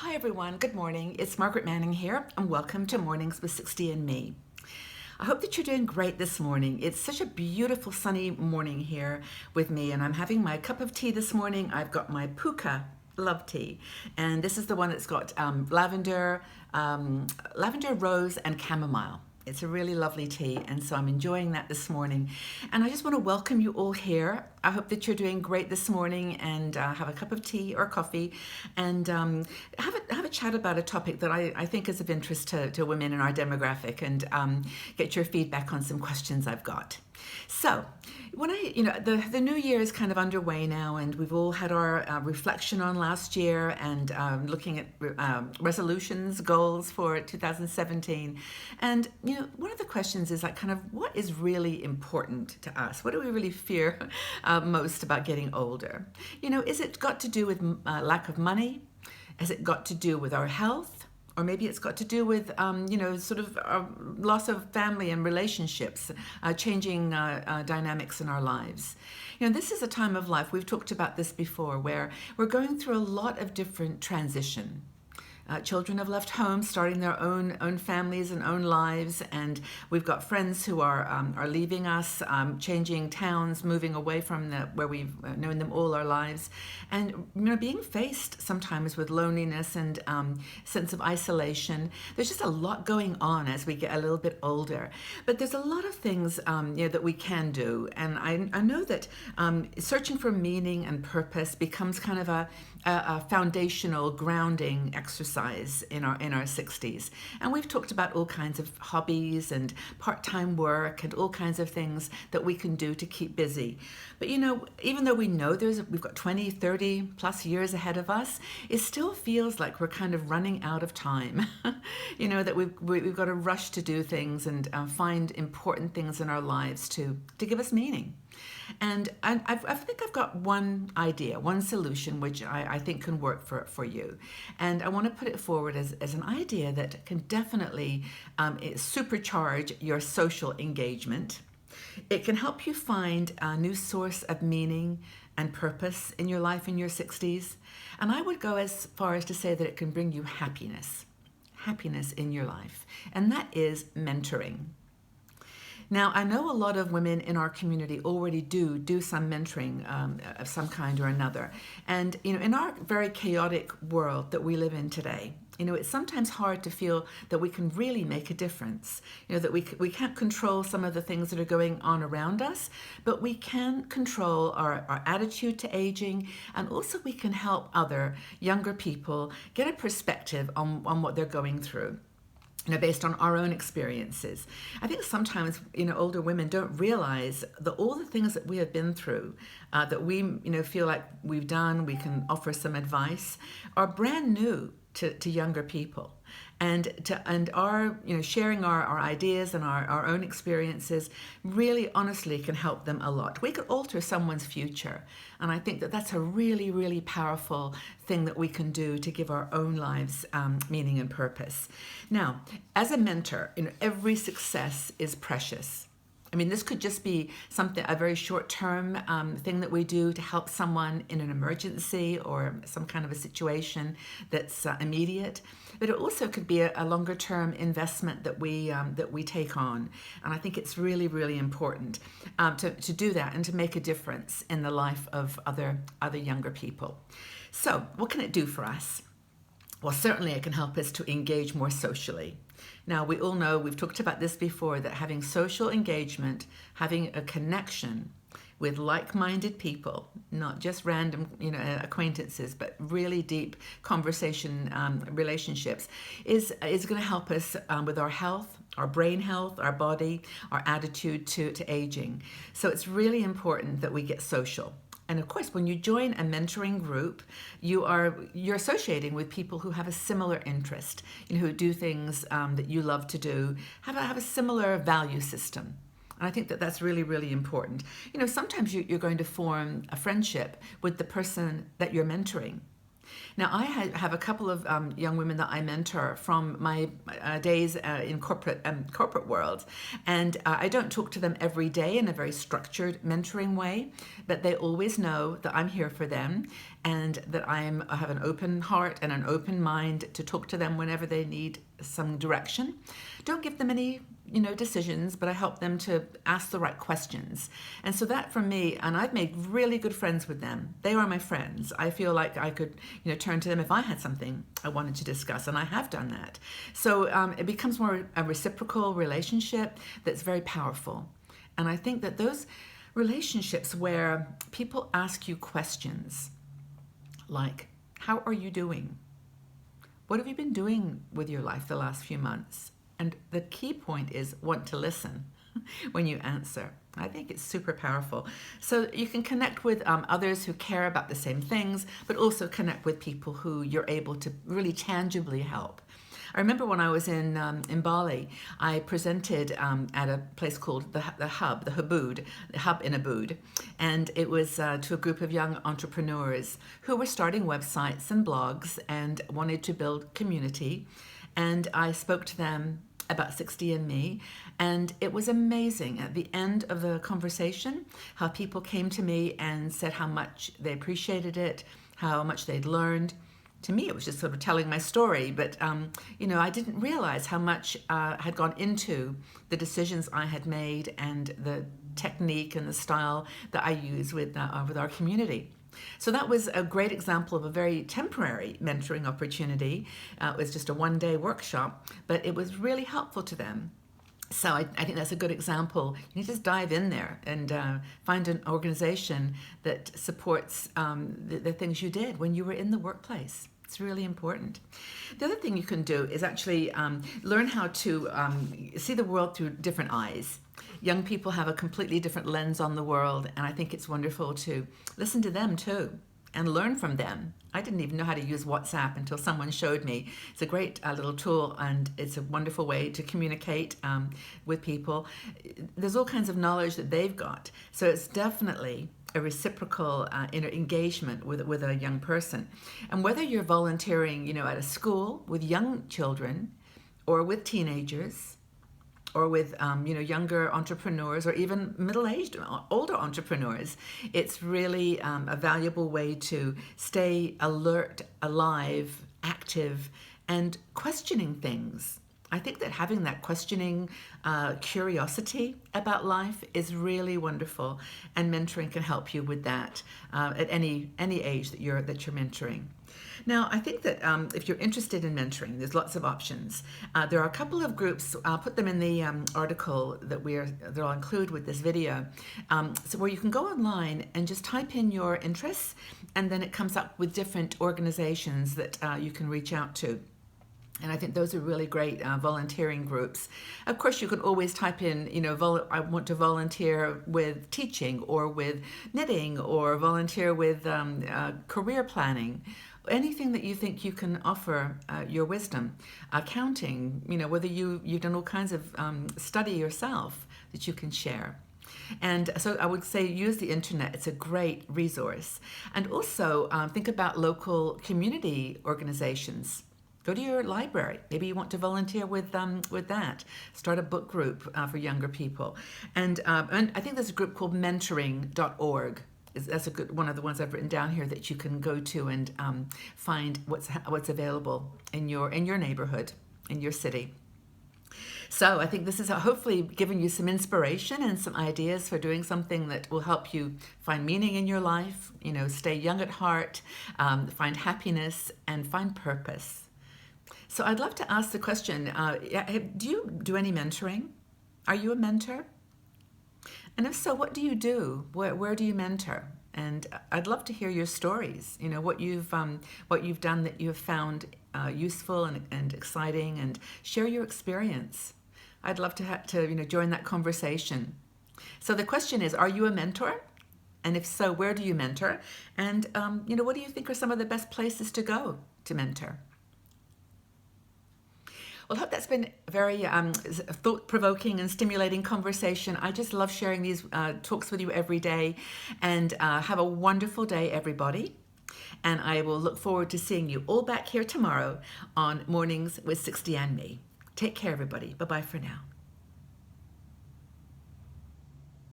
Hi everyone, good morning. It's Margaret Manning here, and welcome to Mornings with 60 and Me. I hope that you're doing great this morning. It's such a beautiful sunny morning here with me, and I'm having my cup of tea this morning. I've got my Puka love tea, and this is the one that's got lavender, rose, and chamomile. It's a really lovely tea, and so I'm enjoying that this morning. And I just want to welcome you all here. I hope that you're doing great this morning and have a cup of tea or coffee and have a chat about a topic that I think is of interest to women in our demographic and get your feedback on some questions I've got. So, when the new year is kind of underway now, and we've all had our reflection on last year and looking at resolutions, goals for 2017. And one of the questions is like, kind of, what is really important to us? What do we really fear most about getting older? Is it got to do with lack of money? Has it got to do with our health? Or maybe it's got to do with, loss of family and relationships, changing dynamics in our lives. This is a time of life, we've talked about this before, where we're going through a lot of different transition. Children have left home, starting their own families and own lives, and we've got friends who are leaving us, changing towns, moving away from where we've known them all our lives, and being faced sometimes with loneliness and sense of isolation. There's just a lot going on as we get a little bit older, but there's a lot of things that we can do, and I know that searching for meaning and purpose becomes kind of a foundational grounding exercise in our 60s. And we've talked about all kinds of hobbies and part-time work and all kinds of things that we can do to keep busy. But even though we know we've got 20, 30 plus years ahead of us, it still feels like we're kind of running out of time. That we've got to rush to do things and find important things in our lives to give us meaning. And I think I've got one idea, one solution, which I think can work for you. And I want to put it forward as an idea that can definitely supercharge your social engagement. It can help you find a new source of meaning and purpose in your life in your 60s. And I would go as far as to say that it can bring you happiness in your life. And that is mentoring. Now, I know a lot of women in our community already do some mentoring of some kind or another. And, in our very chaotic world that we live in today, it's sometimes hard to feel that we can really make a difference. That we can't control some of the things that are going on around us, but we can control our attitude to aging, and also we can help other younger people get a perspective on what they're going through. Based on our own experiences. I think sometimes, older women don't realize that all the things that we have been through, that we, feel like we've done, we can offer some advice, are brand new to younger people. And our, sharing our ideas and our own experiences really honestly can help them a lot. We could alter someone's future. And I think that that's a really, really powerful thing that we can do to give our own lives meaning and purpose. Now, as a mentor, every success is precious. This could just be a very short-term thing that we do to help someone in an emergency or some kind of a situation that's immediate. But it also could be a longer-term investment that we take on. And I think it's really, really important to do that and to make a difference in the life of other younger people. So, what can it do for us? Well, certainly it can help us to engage more socially. Now, we all know, we've talked about this before, that having social engagement, having a connection with like-minded people, not just random, acquaintances, but really deep conversation relationships, is going to help us with our health, our brain health, our body, our attitude to aging. So it's really important that we get social. And of course, when you join a mentoring group, you're associating with people who have a similar interest, who do things that you love to do, have a similar value system. And I think that that's really, really important. Sometimes you're going to form a friendship with the person that you're mentoring. Now, I have a couple of young women that I mentor from my days in corporate world, and I don't talk to them every day in a very structured mentoring way, but they always know that I'm here for them, and that I have an open heart and an open mind to talk to them whenever they need some direction. Don't give them any decisions, but I help them to ask the right questions. And so that for me, and I've made really good friends with them. They are my friends. I feel like I could, turn to them if I had something I wanted to discuss, and I have done that. So it becomes more a reciprocal relationship that's very powerful. And I think that those relationships where people ask you questions like, how are you doing? What have you been doing with your life the last few months? And the key point is want to listen when you answer. I think it's super powerful. So you can connect with others who care about the same things, but also connect with people who you're able to really tangibly help. I remember when I was in Bali, I presented at a place called the Hub, the Hub in Ubud, and it was to a group of young entrepreneurs who were starting websites and blogs and wanted to build community. And I spoke to them about 60andMe, and it was amazing at the end of the conversation how people came to me and said how much they appreciated it, how much they'd learned. To me, it was just sort of telling my story, but I didn't realize how much had gone into the decisions I had made and the technique and the style that I use with our community. So that was a great example of a very temporary mentoring opportunity. It was just a one-day workshop, but it was really helpful to them. So I think that's a good example. You need to just dive in there and find an organization that supports the things you did when you were in the workplace. It's really important. The other thing you can do is actually learn how to see the world through different eyes. Young people have a completely different lens on the world, and I think it's wonderful to listen to them too and learn from them. I didn't even know how to use WhatsApp until someone showed me. It's a great little tool, and it's a wonderful way to communicate with people. There's all kinds of knowledge that they've got, so it's definitely a reciprocal engagement with a young person. And whether you're volunteering, at a school with young children, or with teenagers, or with younger entrepreneurs, or even middle-aged, older entrepreneurs, it's really a valuable way to stay alert, alive, active, and questioning things. I think that having that questioning curiosity about life is really wonderful, and mentoring can help you with that at any age that you're mentoring. Now, I think that if you're interested in mentoring, there's lots of options. There are a couple of groups. I'll put them in the article that I'll include with this video, so where you can go online and just type in your interests, and then it comes up with different organizations that you can reach out to. And I think those are really great volunteering groups. Of course, you can always type in, I want to volunteer with teaching, or with knitting, or volunteer with career planning. Anything that you think you can offer your wisdom. Accounting, whether you've done all kinds of study yourself that you can share. And so I would say use the internet. It's a great resource. And also think about local community organizations. Go to your library. Maybe you want to volunteer with that. Start a book group for younger people. And I think there's a group called mentoring.org. That's a good one of the ones I've written down here that you can go to and find what's available in your neighborhood, in your city. So I think this is hopefully giving you some inspiration and some ideas for doing something that will help you find meaning in your life, stay young at heart, find happiness, and find purpose. So I'd love to ask the question, do you do any mentoring? Are you a mentor? And if so, what do you do? Where do you mentor? And I'd love to hear your stories, what you've done that you have found useful and exciting, and share your experience. I'd love to join that conversation. So the question is, are you a mentor? And if so, where do you mentor? And what do you think are some of the best places to go to mentor? Well, I hope that's been a very thought-provoking and stimulating conversation. I just love sharing these talks with you every day. And have a wonderful day, everybody. And I will look forward to seeing you all back here tomorrow on Mornings with 60 and Me. Take care, everybody. Bye-bye for now.